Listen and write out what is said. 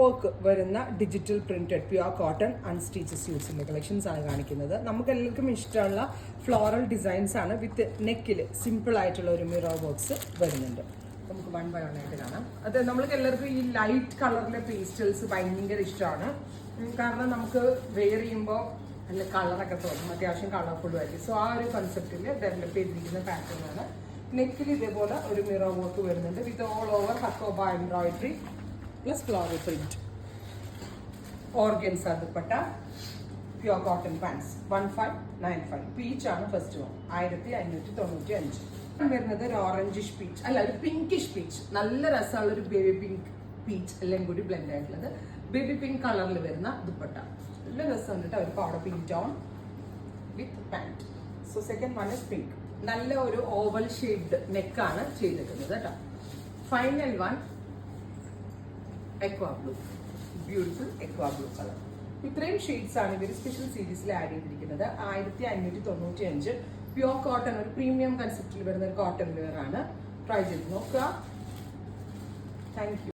Work വരുന്ന digital printed pure cotton unstitched സ്യൂട്ട്സിന്റെ collections ആണ് കാണിക്കുന്നത്. നമുക്ക് എല്ലാവർക്കും ഇഷ്ടമുള്ള ഫ്ലോറൽ ഡിസൈൻസ് ആണ്. വിത്ത് നെക്കിൽ സിമ്പിൾ ആയിട്ടുള്ള ഒരു മിറർ വർക്ക്സ് വരുന്നുണ്ട്. നമുക്ക് 1 by 1 ആയിട്ട് കാണാം. അത് നമ്മൾക്ക് എല്ലാവർക്കും ഈ ലൈറ്റ് കളറിലെ പേസ്റ്റൽസ് ഭയങ്കര ഇഷ്ടമാണ്. കാരണം നമുക്ക് വെയർ ചെയ്യുമ്പോൾ നല്ല കളറൊക്കെ തോന്നും, അത്യാവശ്യം കളർഫുള്ളും ആയിരിക്കും. സോ ആ ഒരു കൺസെപ്റ്റിൽ ഡെവലപ്പ് ചെയ്തിരിക്കുന്ന പാറ്റേൺ ആണ്. നെക്കിൽ ഇതേപോലെ ഒരു മിറർ വർക്ക് വരുന്നുണ്ട് വിത്ത് ഓൾ ഓവർ ഹക്കോബ embroidery plus floral print. Organza dupatta, pure cotton pants 1595. Peach ആണ് ഫസ്റ്റ് വൺ, 1595. വരുന്നത് ഒരു ഓറഞ്ചിഷ് പീച്ച്, അല്ല ഒരു പിങ്കിഷ് പീച്ച്. നല്ല രസമുള്ള ഒരു ബേബി പിങ്ക് പീച്ച് എല്ലാം കൂടി ബ്ലെൻഡ് ആയിട്ടുള്ളത്. ബേബി പിങ്ക് കളറിൽ വരുന്ന ദുപ്പട്ട നല്ല രസമുണ്ട് കേട്ടോ. ഒരു powder pink tone with pant. So second one is pink. നല്ല ഒരു ഓവൽ ഷേപ്ഡ് നെക്കാണ് ചെയ്തിരിക്കുന്നത് കേട്ടോ. Final one aqua blue, beautiful aqua blue colour. ഇത്രയും ഷെയ്ഡ്സ് ആണ് ഇവർ സ്പെഷ്യൽ സീരീസിൽ ആഡ് ചെയ്തിരിക്കുന്നത്. 1595. പ്യുവർ കോട്ടൺ, ഒരു പ്രീമിയം കൺസെപ്റ്റിൽ വരുന്ന ഒരു കോട്ടൺ വെയർ ആണ്. ട്രൈ ചെയ്ത് നോക്കുക. Thank you.